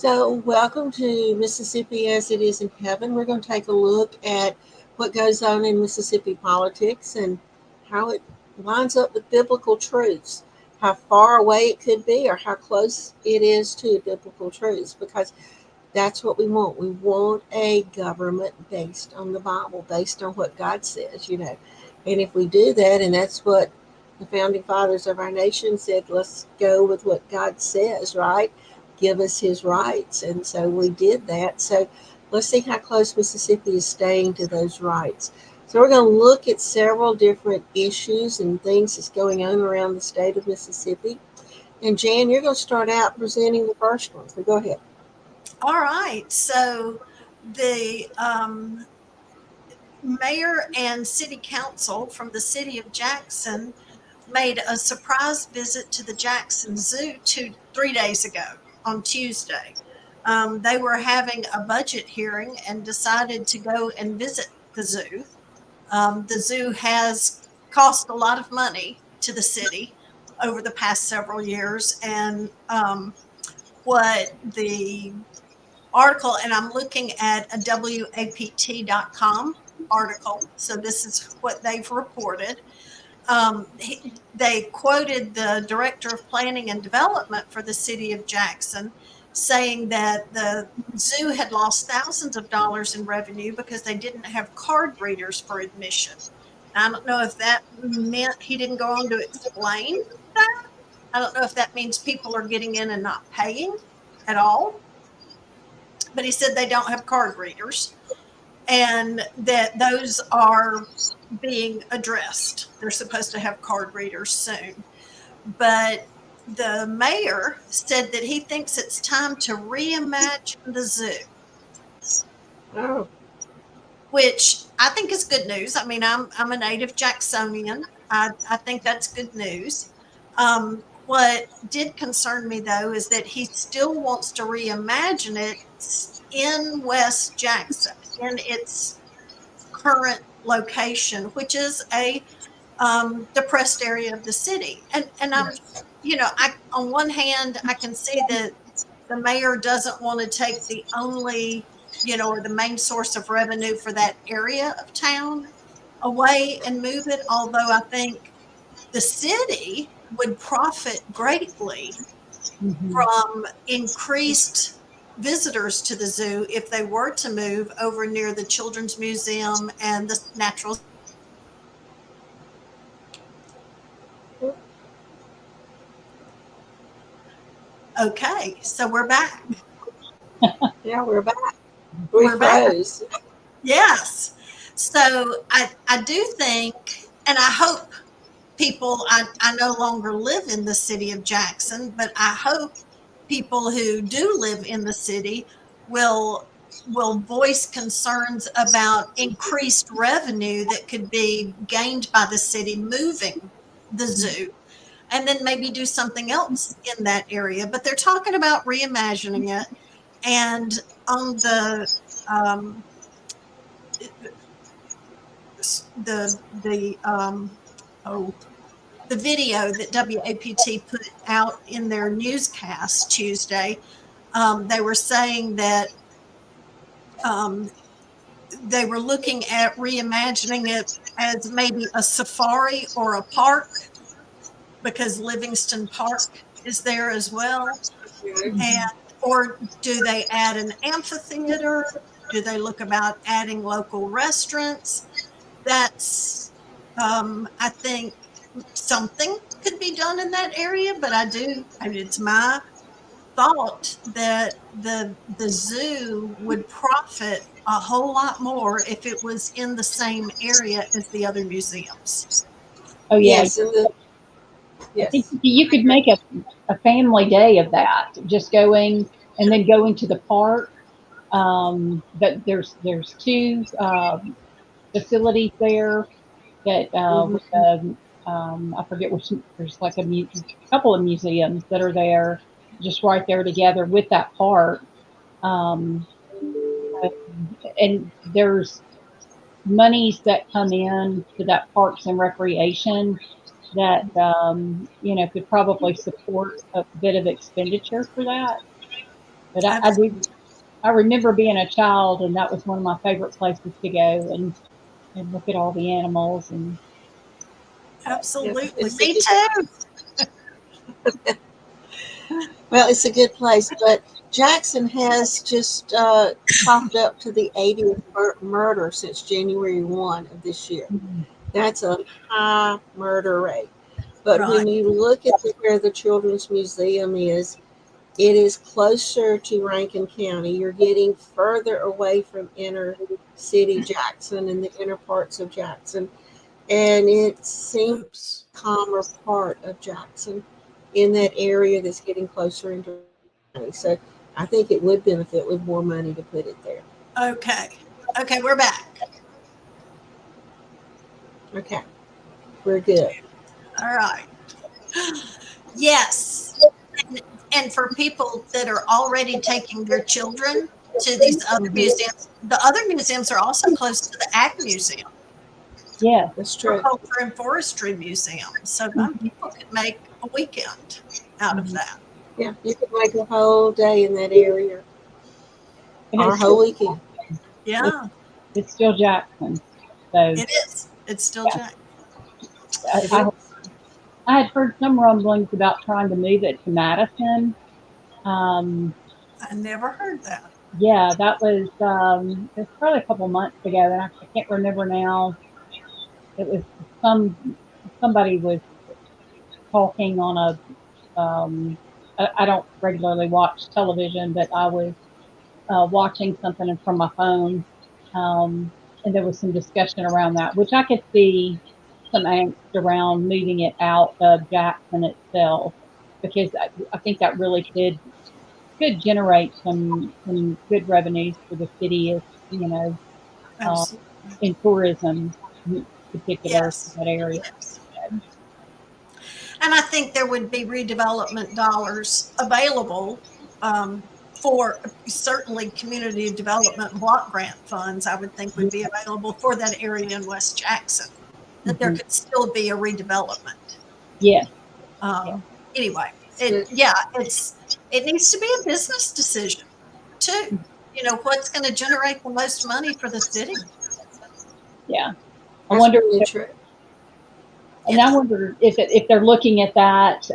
So, welcome to Mississippi as it is in heaven. We're going to take a look at what goes on in Mississippi politics and how it lines up with biblical truths, how far away it could be, or how close it is to biblical truths, because that's what we want. We want a government based on the Bible, based on what God says. And if we do that, and that's what the founding fathers of our nation said, let's go with what God says, right? Give us his rights. And so we did that. So let's see how close Mississippi is staying to those rights. So we're going to look at several different issues and things that's going on around the state of Mississippi. And Jan, you're going to start out presenting the first one. So go ahead. All right. So the mayor and city council from the city of Jackson made a surprise visit to the Jackson Zoo 3 days ago on Tuesday. They were having a budget hearing and decided to go and visit the zoo. The zoo has cost a lot of money to the city over the past several years, and what the article, and I'm looking at a WAPT.com article. So this is what they've reported. They quoted the director of planning and development for the city of Jackson saying that the zoo had lost thousands of dollars in revenue because they didn't have card readers for admission. I don't know if that meant he didn't go on to explain that. I don't know if that means people are getting in and not paying at all, but he said they don't have card readers and that those are being addressed. They're supposed to have card readers soon. But the mayor said that he thinks it's time to reimagine the zoo, Oh, which I think is good news. I mean, I'm a native Jacksonian. I think that's good news. What did concern me though is that he still wants to reimagine it in West Jackson in its current location, which is a depressed area of the city. And I'm, yes. I on one hand I can see that the mayor doesn't want to take the only, or the main source of revenue for that area of town away and move it. Although I think the city would profit greatly Mhm. from increased visitors to the zoo if they were to move over near the Children's Museum and the Natural. Okay, so we're back. Yeah, we're back. We We're back. froze. Yes. So I do think, and I hope people, I no longer live in the city of Jackson, but I hope people who do live in the city will voice concerns about increased revenue that could be gained by the city moving the zoo and then maybe do something else in that area. But they're talking about reimagining it. And on um, the oh the video that WAPT put out in their newscast Tuesday, they were saying that um, they were looking at reimagining it as maybe a safari or a park because Livingston Park is there as well. And Mhm. or do they add an amphitheater? Do they look about adding local restaurants? That's I think something could be done in that area, but I mean, it's my thought that the zoo would profit a whole lot more if it was in the same area as the other museums. Oh yeah, Yes, I think yes, you I could agree. make a family day of that, just going and then going to the park. But there's two facilities there that Hmm. with I forget which, there's like couple of museums that are there, just right there together with that park. Um, and there's monies that come in to that Parks and Recreation that could probably support a bit of expenditure for that. But I remember being a child, and that was one of my favorite places to go and look at all the animals. And Absolutely. It's Me a too. Well, it's a good place, but Jackson has just topped up to the 80th murder since January 1 of this year. That's a high murder rate. But Right. when you look at where the Children's Museum is, it is closer to Rankin County. You're getting further away from inner city Jackson and the inner parts of Jackson. And it seems Oops. calmer part of Jackson in that area that's getting closer into county. So I think it would benefit with more money to put it there. Okay. Okay, we're back. Okay, we're good. All right. Yes. And for people that are already taking their children to these other Mhm. museums, the other museums are also close to the Ag Museum yeah, That's or true. Culture and Forestry Museum. So people could make a weekend out of that. Yeah, you could make a whole day in that area and or a whole weekend. Yeah, it's still Jackson. So it is. It's still yeah, Jack. I, It I, is. I had heard some rumblings about trying to move it to Madison. Um, I never heard that. yeah, it was probably a couple months ago, and I can't remember now. It was somebody was talking on I don't regularly watch television, but I was watching something from my phone, um, and there was some discussion around that, which I could see some angst around moving it out of Jackson itself, because I think that really could generate some good revenues for the city, if you know, uh, Absolutely. in tourism, in particular for Yes. that area. Yes. And I think there would be redevelopment dollars available um, for certainly community development block grant funds, I would think would be available for that area in West Jackson, that there Mhm. could still be a redevelopment. Yes, yes, Um, anyway, So, it needs to be a business decision too. You know, what's going to generate the most money for the city? yeah. I that's wonder really if true. And Yeah. I wonder if they're looking at that,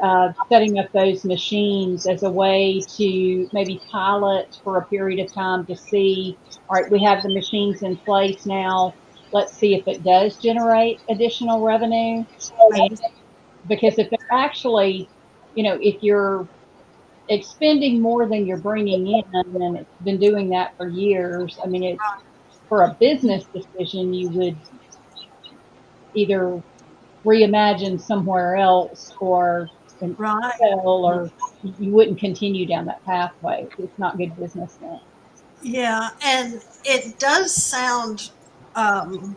setting up those machines as a way to maybe pilot for a period of time to see, all right, we have the machines in place now. Let's see if it does generate additional revenue. And because if they're actually, if you're expending more than you're bringing in, and it's been doing that for years, I mean, for a business decision, you would either reimagine somewhere else or Right. sell, or you wouldn't continue down that pathway. It's not good business then. Yeah, and it does sound um,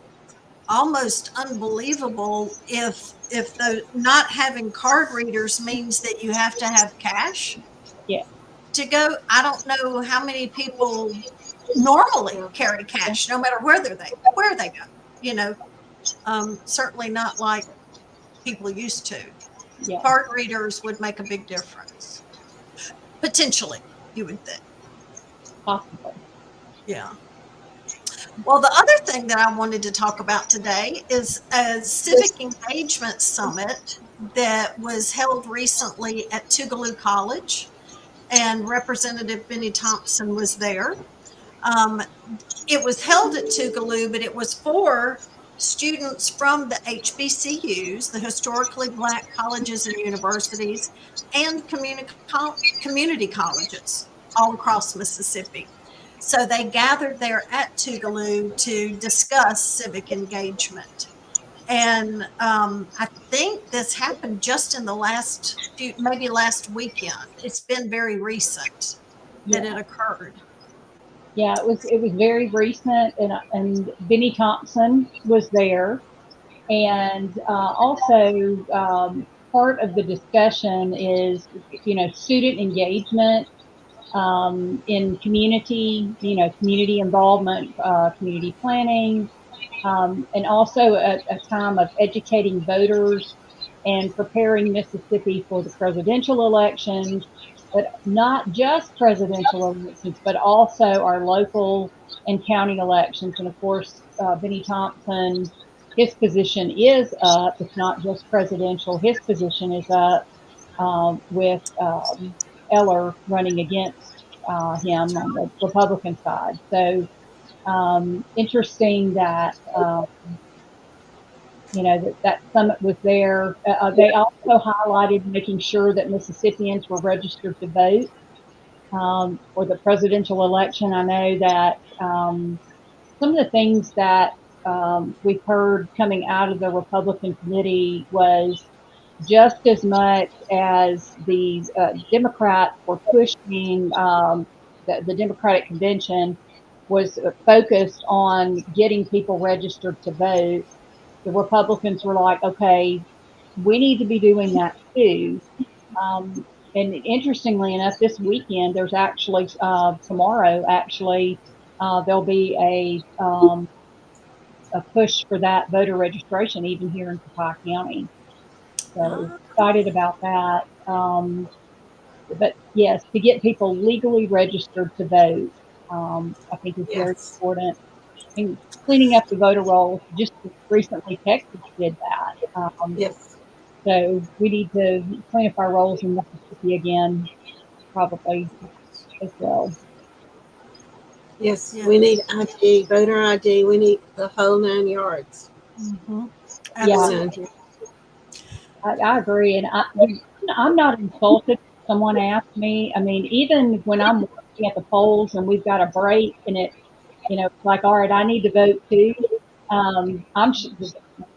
almost unbelievable if the not having card readers means that you have to have cash Yeah. to go. I don't know how many people normally Yeah. carry Yeah. cash, no matter where they go. You know, certainly not like people used to. Yeah. Card readers would make a big difference, potentially. You would think, Possibly. yeah. Well, the other thing that I wanted to talk about today is a civic engagement summit that was held recently at Tougaloo College, and Representative Benny Thompson was there. Um, it was held at Tougaloo, but it was for students from the HBCUs, the historically black colleges and universities, and community colleges all across Mississippi. So they gathered there at Tougaloo to discuss civic engagement. And I think this happened just in the maybe last weekend. It's been very recent that it Yeah. occurred. Yeah. It was very recent, and Benny Thompson was there, and also part of the discussion is student engagement in community involvement, community planning, and also a time of educating voters and preparing Mississippi for the presidential elections, but not just presidential elections, but also our local and county elections. And of course, Benny Thompson, his position is up. It's not just presidential. His position is up with Eller running against him on the Republican side. So interesting that that summit was there. They also highlighted making sure that Mississippians were registered to vote for the presidential election. I know that some of the things that we've heard coming out of the Republican committee was just as much as the Democrats were pushing the Democratic convention was focused on getting people registered to vote. The Republicans were like, okay, we need to be doing that too. And interestingly enough, this weekend, there's actually, tomorrow, actually, there'll be a push for that voter registration, even here in Copiah County. So excited about that. But yes, to get people legally registered to vote, I think is very Yes. important. And cleaning up the voter rolls, just recently Texas did that. Yes. So we need to clean up our rolls in Mississippi again, probably as well. Yes. Yeah. We need ID, voter ID. We need the whole 9 yards. Mm-hmm. Yeah, Absolutely. I agree. And I'm not insulted if someone asks me. I mean, even when I'm working at the polls and we've got a break and it's like, all right, I need to vote too.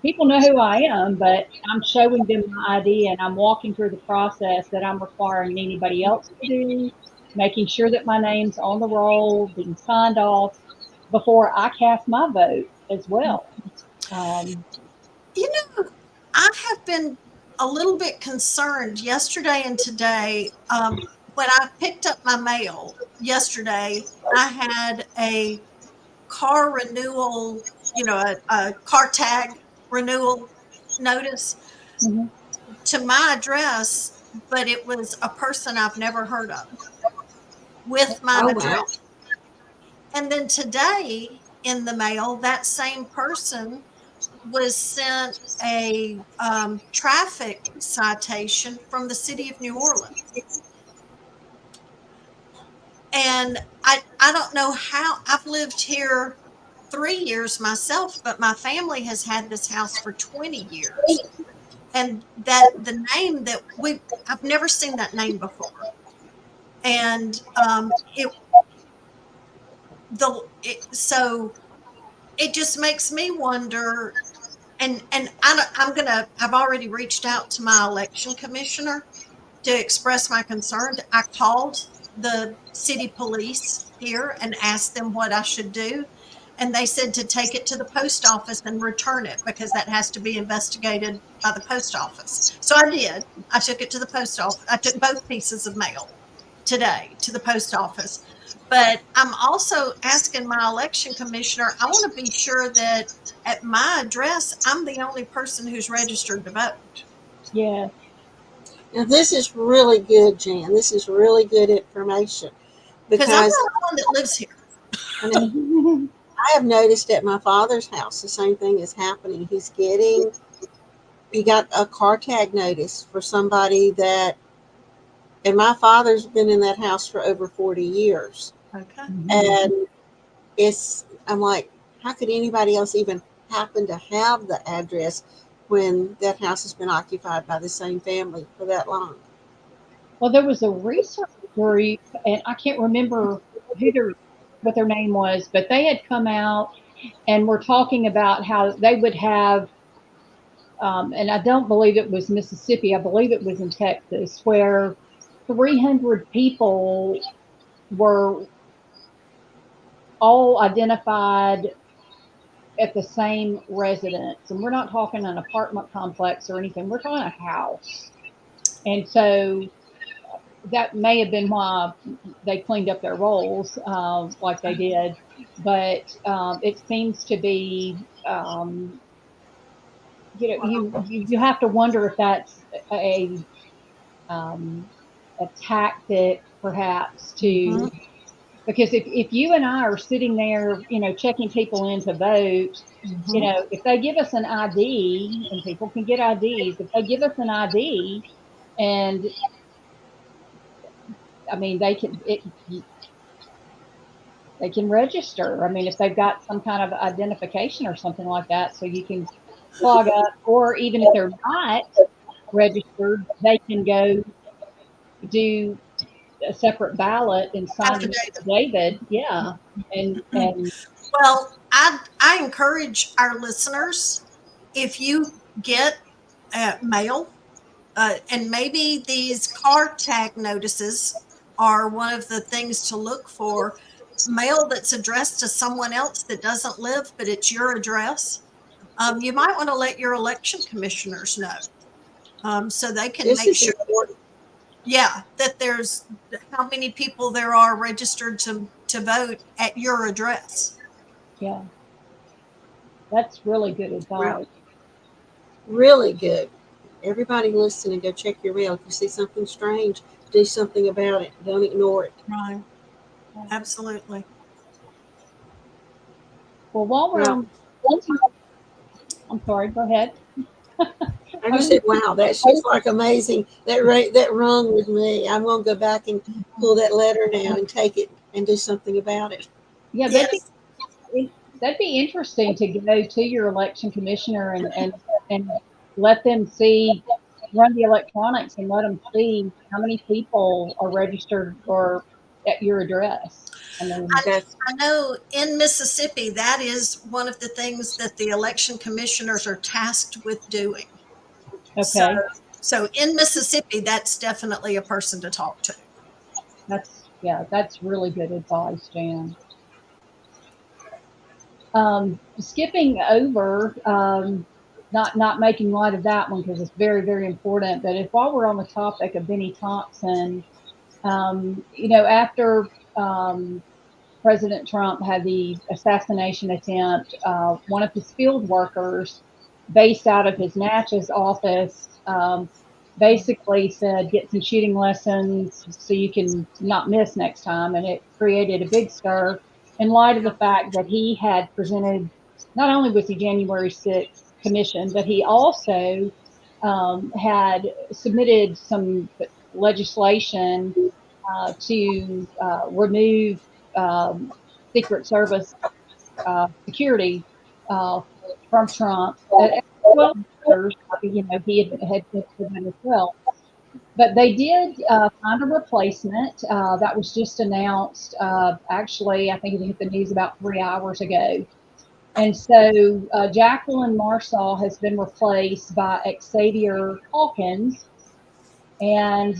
People know who I am, but I'm showing them my ID and I'm walking through the process that I'm requiring anybody else to do, making sure that my name's on the roll, being signed off before I cast my vote as well. Um, You know, I have been a little bit concerned yesterday and today. When I picked up my mail yesterday, I had a car renewal, a car tag renewal notice mhm. to my address, but it was a person I've never heard of with my Oh, wow. address. And then today in the mail, that same person was sent a traffic citation from the city of New Orleans. And I don't know how I've lived here 3 years myself, but my family has had this house for 20 years. And that the name that I've never seen that name before. And so it just makes me wonder. And I've already reached out to my election commissioner to express my concern. I called the city police here and asked them what I should do. And they said to take it to the post office and return it because that has to be investigated by the post office. So I did. I took it to the post office. I took both pieces of mail today to the post office. But I'm also asking my election commissioner, I want to be sure that at my address, I'm the only person who's registered to vote. Yeah. Now, this is really good, Jan. This is really good information Because I'm the because only one that lives here. I mean, I have noticed at my father's house the same thing is happening. He got a car tag notice for somebody that, and my father's been in that house for over 40 years. Okay. And I'm like, how could anybody else even happen to have the address when that house has been occupied by the same family for that long? Well, there was a research group, and I can't remember what their name was, but they had come out and were talking about how they would have, and I don't believe it was Mississippi, I believe it was in Texas, where 300 people were all identified at the same residence. And we're not talking an apartment complex or anything, we're talking a house. And so that may have been why they cleaned up their rolls like they did. But it seems to be, you have to wonder if that's a um, a tactic perhaps to, Mhm. because if you and I are sitting there, checking people in to vote, if they give us an ID, and people can get IDs, if they give us an ID, and I mean, they can register. I mean, if they've got some kind of identification or something like that, so you can log up, or even if they're not registered, they can go do a separate ballot and sign an Affidavit. affidavit. Yeah, and Well, I encourage our listeners, if you get mail, and maybe these car tag notices are one of the things to look for. Mail that's addressed to someone else that doesn't live, but it's your address. You might want to let your election commissioners know, so they can This make is sure, important. yeah, that there's how many people there are registered to vote at your address. yeah, that's really good Well, advice. really good. Everybody listen and go check your mail. If you see something strange, do something about it. Don't ignore it. Right. Absolutely. Well, while we're Well, on, I'm sorry. Go ahead. I I just was said, wow, that's just like amazing. That rung with me. I'm gonna go back and pull that letter now and take it and do something about it. Yeah, Yes. that'd be interesting to go to your election commissioner and let them see, run the electronics and let them see how many people are registered or at your address. I mean, I, That's I know in Mississippi, that is one of the things that the election commissioners are tasked with doing. So, okay, so in Mississippi, that's definitely a person to talk to. that's really good advice, Jan. Skipping over, not making light of that one because it's very, very important. But if while we're on the topic of Benny Thompson, after President Trump had the assassination attempt, one of his field workers, based out of his Natchez office, basically said, "Get some shooting lessons so you can not miss next time," and it created a big stir in light of the fact that he had presented, not only was he January 6th commission, but he also had submitted some legislation to remove um, Secret Service security uh, from Trump, as well as others. He had mentioned that as well. But they did find a replacement that was just announced. Actually, I think it hit the news about 3 hours ago. And so Jacqueline Marsall has been replaced by Xavier Hawkins, and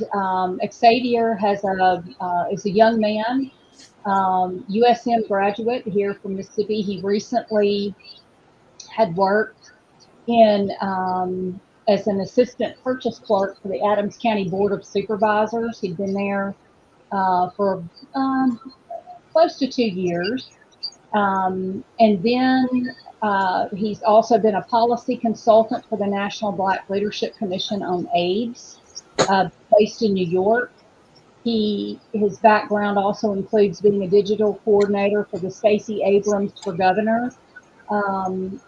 Xavier is a young man, USM graduate here from Mississippi. He recently had worked in as an assistant purchase clerk for the Adams County Board of Supervisors. He'd been there for close to 2 years. And then he's also been a policy consultant for the National Black Leadership Commission on AIDS, based in New York. His background also includes being a digital coordinator for the Stacey Abrams for Governor um,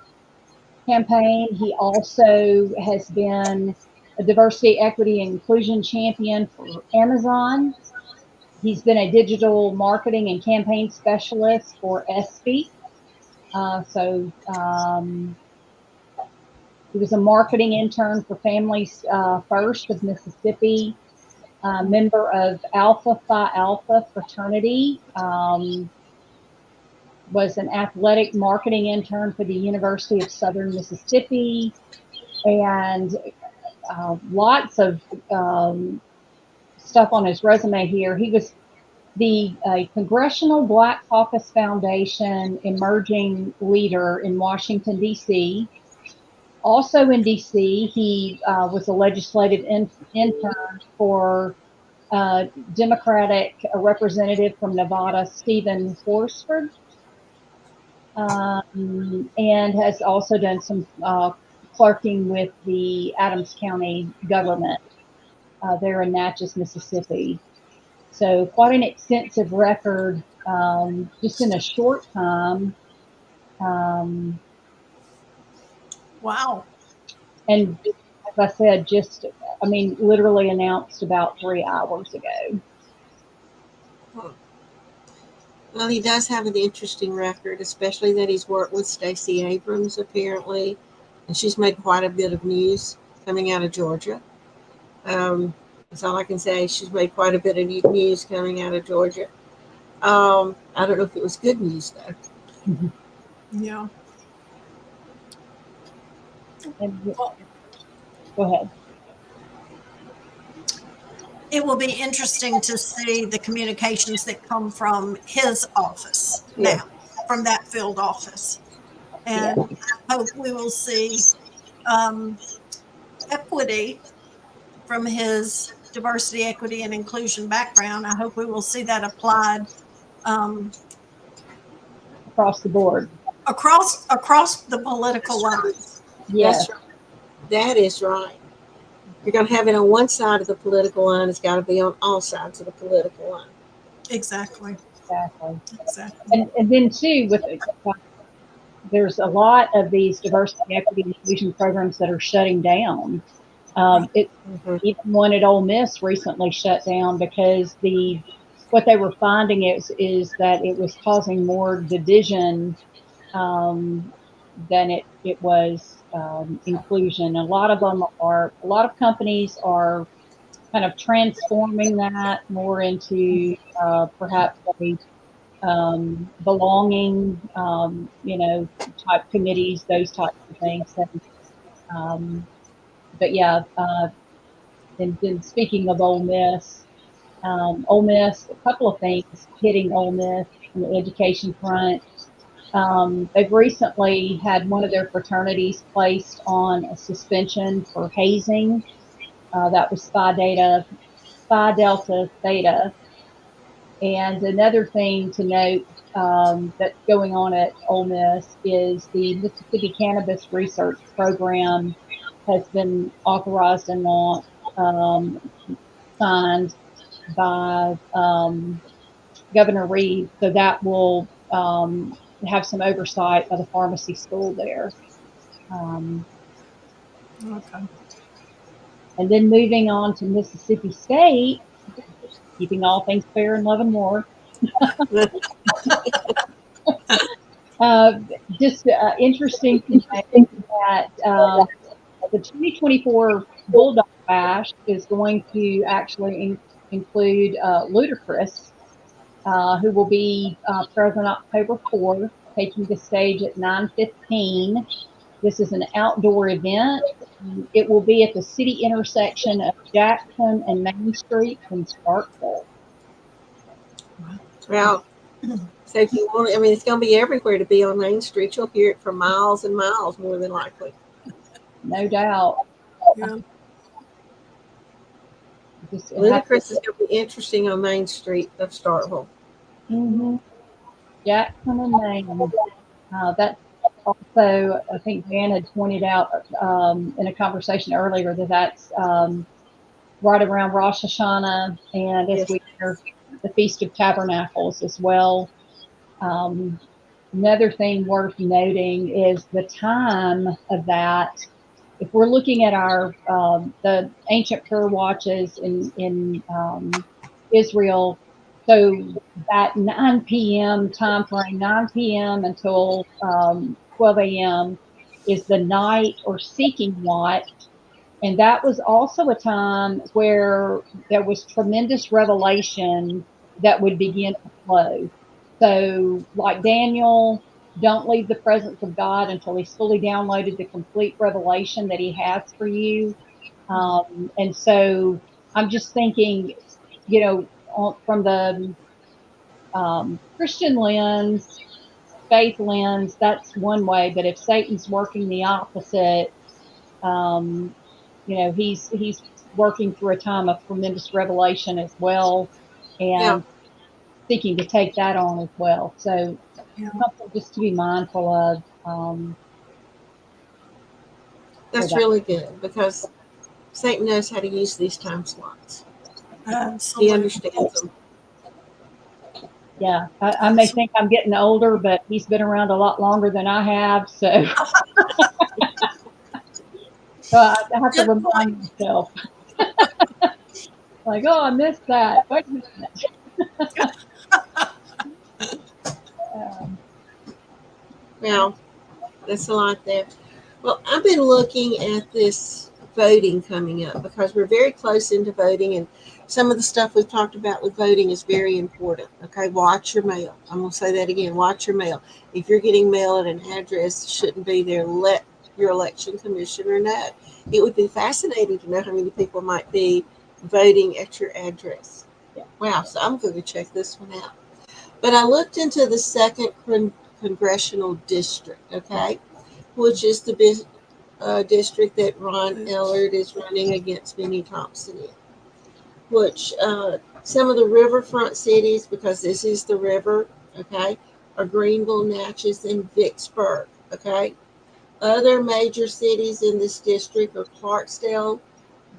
campaign. He also has been a diversity, equity, and inclusion champion for Amazon. He's been a digital marketing and campaign specialist for ESPY. He was a marketing intern for Families First of Mississippi, member of Alpha Phi Alpha fraternity, was an athletic marketing intern for the University of Southern Mississippi, and lots of stuff on his resume here. He was the Congressional Black Caucus Foundation emerging leader in Washington, D.C. Also in D.C., he was a legislative intern for Democratic representative from Nevada, Stephen Horsford, and has also done some clerking with the Adams County government. there in Natchez, Mississippi. So quite an extensive record, just in a short time. Um, Wow. and as I said, literally announced about 3 hours ago. Well, he does have an interesting record, especially that he's worked with Stacey Abrams, apparently, and she's made quite a bit of news coming out of Georgia. That's all I can say. She's made quite a bit of news coming out of Georgia. I don't know if it was good news, though. Yeah. And, go ahead. It will be interesting to see the communications that come from his office Yeah. now, from that field office. And I hope we will see equity from his diversity, equity, and inclusion background. I hope we will see that applied Across the board. across the political lines. Yes. That's right. That is right. You're going to have it on one side of the political line. It's got to be on all sides of the political line. Exactly. Exactly. Exactly. And then too, there's a lot of these diversity, equity, and inclusion programs that are shutting down. Even one at Ole Miss recently shut down because what they were finding is that it was causing more division than it was inclusion. A lot of companies are kind of transforming that more into perhaps a belonging, type committees, those types of things. And, but yeah, and then speaking of Ole Miss, a couple of things hitting Ole Miss on the education front. They've recently had one of their fraternities placed on a suspension for hazing. That was Phi Delta Theta. And another thing to note that's going on at Ole Miss is the Mississippi Cannabis Research Program has been authorized and signed by Governor Reed, so that will have some oversight by the pharmacy school there. Okay. And then moving on to Mississippi State, keeping all things fair and love and war. Just interesting to note that the 2024 Bulldog Bash is going to actually include Ludacris, who will be present October 4th, taking the stage at 9:15. This is an outdoor event. It will be at the city intersection of Jackson and Main Street in Starkville. Well, so if you want, it's going to be everywhere to be on Main Street. You'll hear it for miles and miles, more than likely. No doubt. Yeah. Ludacris is going to be interesting on Main Street of Starkville. Mm-hmm. Jackson and Main. That's also, I think Dan had pointed out in a conversation earlier that's right around Rosh Hashanah, and as we hear the Feast of Tabernacles as well. Another thing worth noting is the time of that. If we're looking at our the ancient prayer watches in Israel, so that 9 p.m. time frame, 9 p.m. until 12 a.m. is the night or seeking watch. And that was also a time where there was tremendous revelation that would begin to flow. So, like Daniel, don't leave the presence of God until he's fully downloaded the complete revelation that he has for you. And so I'm just thinking, from the Christian lens, faith lens, that's one way. But if Satan's working the opposite, he's working through a time of tremendous revelation as well, and seeking to take that on as well. So something just to be mindful of. That's really good, because Satan knows how to use these time slots. He Absolutely. understands them. Yeah, I may think I'm getting older, but he's been around a lot longer than I have, so so I have to Good point. remind myself, like, oh, I missed that. Wait a minute. Um, Well, that's a lot there. Well, I've been looking at this voting coming up because we're very close into voting, and some of the stuff we've talked about with voting is very important. Okay, watch your mail. I'm going to say that again. Watch your mail. If you're getting mail at an address that shouldn't be there, let your election commissioner know. It would be fascinating to know how many people might be voting at your address. Yeah. Wow, so I'm going to check this one out. But I looked into the second congressional district, okay, which is the district that Ron Ellard is running against Benny Thompson in, which some of the riverfront cities, because this is the river, okay, are Greenville, Natchez, and Vicksburg, okay. Other major cities in this district are Clarksdale,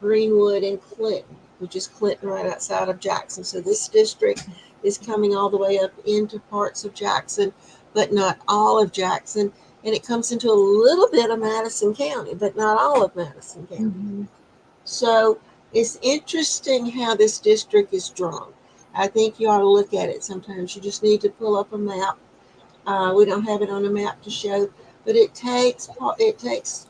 Greenwood, and Clinton, which is Clinton right outside of Jackson. So this district is coming all the way up into parts of Jackson, but not all of Jackson. And it comes into a little bit of Madison County, but not all of Madison County. mm-hmm. So it's interesting how this district is drawn. I think you ought to look at it sometimes. You just need to pull up a map. We don't have it on a map to show, but it takes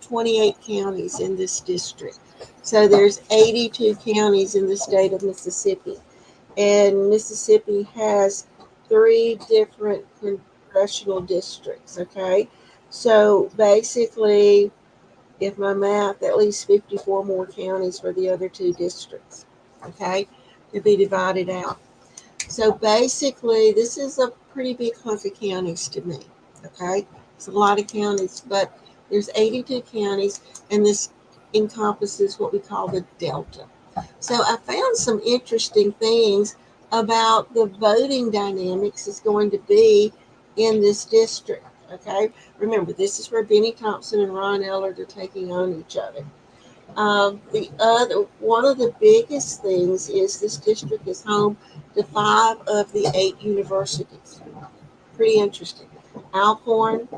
28 counties in this district. So there's 82 counties in the state of Mississippi, and Mississippi has 3 different congressional districts. Okay, so basically, if my math, at least 54 more counties for the other 2 districts. Okay, to be divided out. So basically, this is a pretty big hunk of counties to me. Okay, it's a lot of counties, but there's 82 counties, and this encompasses what we call the Delta. So I found some interesting things about the voting dynamics is going to be in this district. Okay, remember this is where Benny Thompson and Ron Ellard are taking on each other. The other one of the biggest things is this district is home to 5 of the 8 universities. Pretty interesting. Alcorn,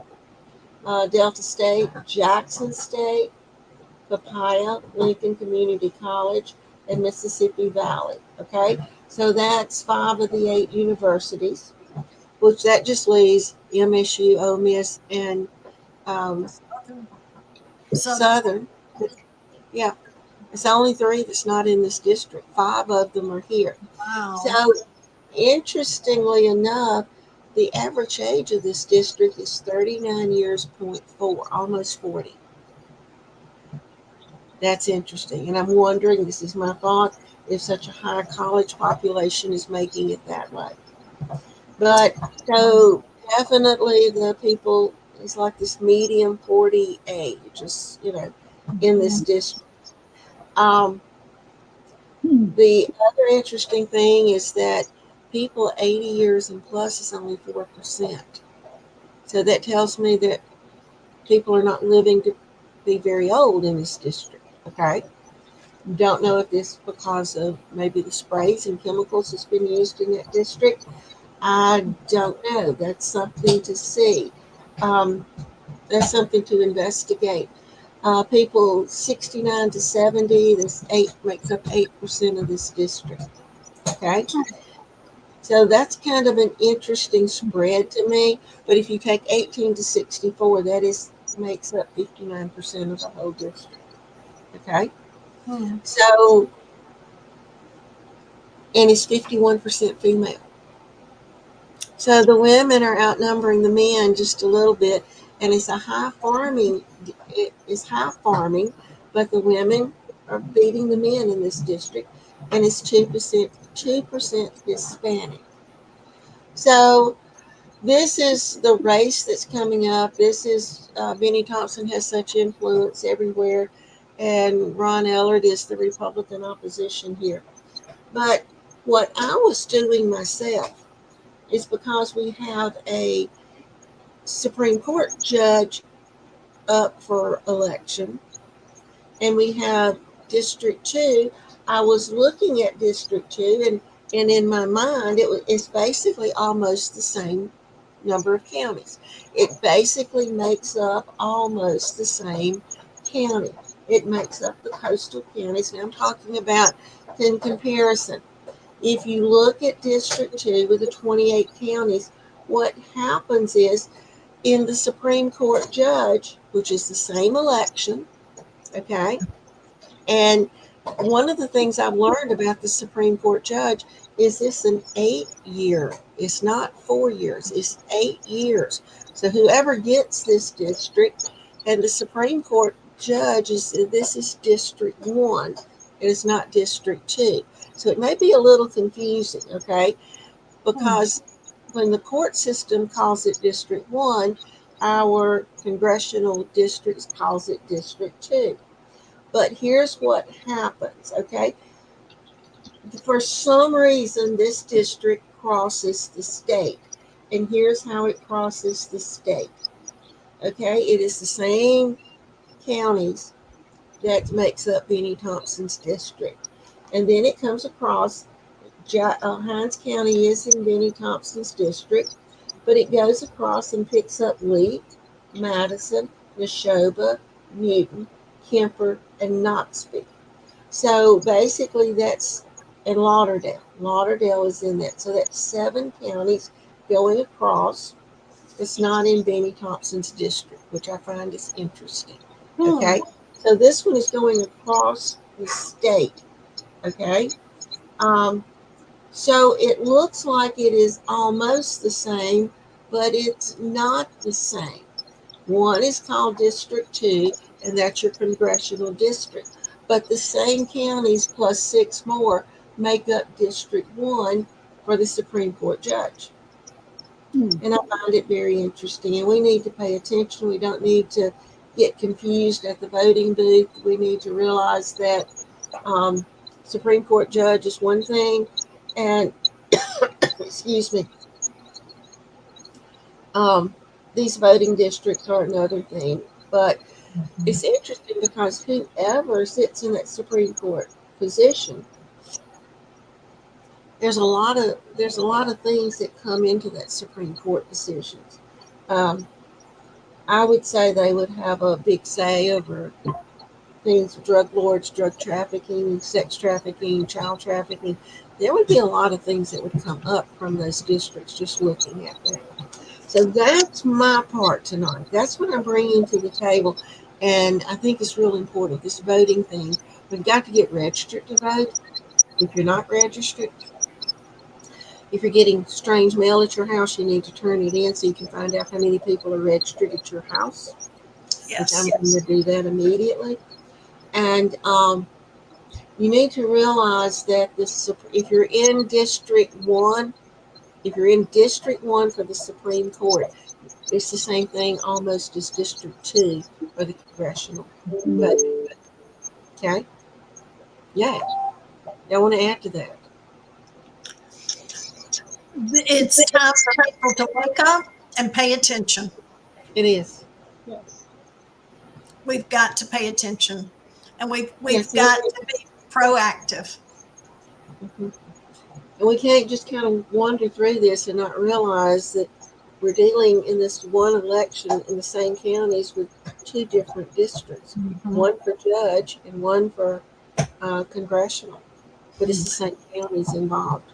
Delta State, Jackson State, Papaya, Lincoln Community College, and Mississippi Valley. Okay, so that's 5 of the 8 universities, which that just leaves MSU, Ole Miss, and Southern. Yeah, it's the only 3 that's not in this district. 5 of them are here. Wow. So, interestingly enough, the average age of this district is 39 years, 0.4, almost 40. That's interesting. And I'm wondering, this is my thought, if such a high college population is making it that way. But so definitely the people is like this medium 40 age, just, in this district. The other interesting thing is that people 80 years and plus is only 4%. So that tells me that people are not living to be very old in this district. Okay. Don't know if this is because of maybe the sprays and chemicals that's been used in that district. I don't know. That's something to see. That's something to investigate. People 69 to 70, this 8 makes up 8% of this district. Okay. So that's kind of an interesting spread to me. But if you take 18 to 64, that makes up 59% of the whole district. Okay. So, and it's 51% female. So the women are outnumbering the men just a little bit, and it's it is high farming, but the women are beating the men in this district, and it's 2% Hispanic. So this is the race that's coming up. This is Benny Thompson has such influence everywhere, and Ron Ellard is the Republican opposition here. But what I was doing myself is because we have a Supreme Court judge up for election, and we have District 2, I was looking at District 2, and in my mind, it's basically almost the same number of counties. It basically makes up almost the same county. It makes up the coastal counties. Now I'm talking about in comparison. If you look at District 2 with the 28 counties, what happens is in the Supreme Court judge, which is the same election, okay, and one of the things I've learned about the Supreme Court judge is it's an 8 year. It's not 4 years. It's 8 years. So whoever gets this district, and the Supreme Court judge this is District 1. It is not District 2. So it may be a little confusing, okay? Because when the court system calls it District 1, our congressional districts calls it District 2. But here's what happens, okay? For some reason, this district crosses the state. And here's how it crosses the state. Okay, it is the same counties that makes up Benny Thompson's district. And then it comes across, Hinds County is in Benny Thompson's district, but it goes across and picks up Leake, Madison, Neshoba, Newton, Kemper, and Knoxville. So basically that's in Lauderdale. Lauderdale is in that. So that's 7 counties going across. It's not in Benny Thompson's district, which I find is interesting. Okay. So this one is going across the state. Okay. So it looks like it is almost the same, but it's not the same. One is called District 2, and that's your congressional district. But the same counties plus 6 more make up District 1 for the Supreme Court judge. And I find it very interesting. And we need to pay attention. We don't need to get confused at the voting booth. We need to realize that Supreme Court judge is one thing, and excuse me, these voting districts are another thing. But it's interesting because whoever sits in that Supreme Court position, there's a lot of things that come into that Supreme Court decisions. I would say they would have a big say over things, drug lords, drug trafficking, sex trafficking, child trafficking. There would be a lot of things that would come up from those districts just looking at that. So that's my part tonight. That's what I'm bringing to the table. And I think it's real important, this voting thing. We've got to get registered to vote. If you're not registered, if you're getting strange mail at your house, you need to turn it in so you can find out how many people are registered at your house. Yes. Which I'm going to do that immediately. And you need to realize that if you're in District 1, if you're in District 1 for the Supreme Court, it's the same thing almost as District 2 for the congressional vote. Okay? Yeah. I want to add to that. It's time for people to wake up and pay attention. It is. Yes. We've got to pay attention, and we've Yes, got to be proactive. Mm-hmm. And we can't just kind of wander through this and not realize that we're dealing in this one election in the same counties with 2 different districts, one for judge and one for congressional, but it's the same counties involved.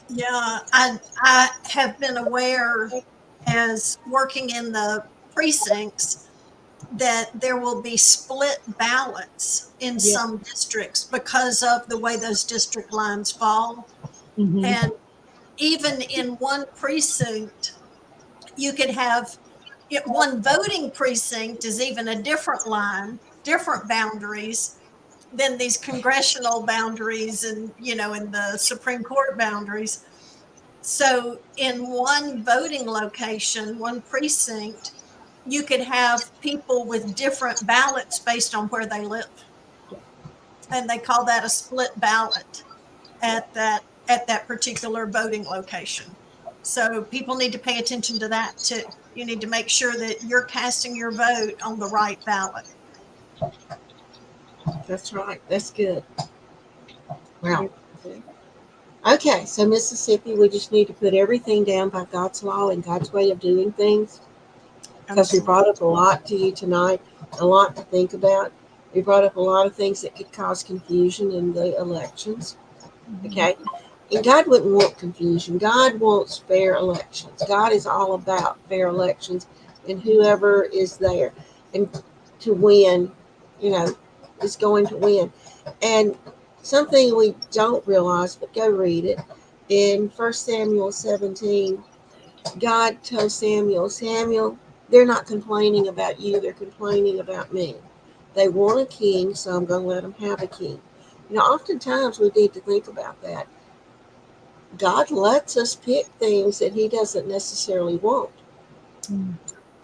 Yeah, I have been aware, as working in the precincts, that there will be split ballots in some districts because of the way those district lines fall. And even in one precinct, you could have one voting precinct is even a different line, different boundaries than these congressional boundaries and, in the Supreme Court boundaries. So in one voting location, one precinct, you could have people with different ballots based on where they live. And they call that a split ballot at that particular voting location. So people need to pay attention to that too. You need to make sure that you're casting your vote on the right ballot. That's right. That's good. Wow. Okay, so Mississippi, we just need to put everything down by God's law and God's way of doing things. Because we brought up a lot to you tonight, a lot to think about. We brought up a lot of things that could cause confusion in the elections. Okay, and God wouldn't want confusion. God wants fair elections. God is all about fair elections, and whoever is there and to win, you know, is going to win. And something we don't realize, but go read it in 1 Samuel 17. God told Samuel, Samuel, they're not complaining about you, they're complaining about me. They want a king, so I'm going to let them have a king. You know, oftentimes we need to think about that. God lets us pick things that He doesn't necessarily want. Mm.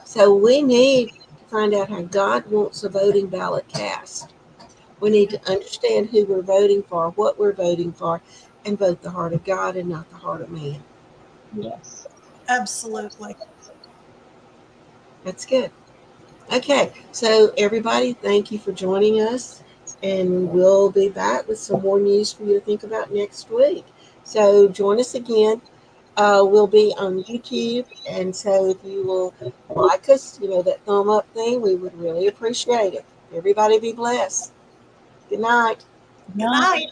So we need to find out how God wants a voting ballot cast. We need to understand who we're voting for, what we're voting for, and vote the heart of God and not the heart of man. Yes. Absolutely. That's good. Okay, so everybody, thank you for joining us, and we'll be back with some more news for you to think about next week. So join us again. We'll be on YouTube, and so if you will like us, you know, that thumb up thing, we would really appreciate it. Everybody be blessed. Good night. Good night.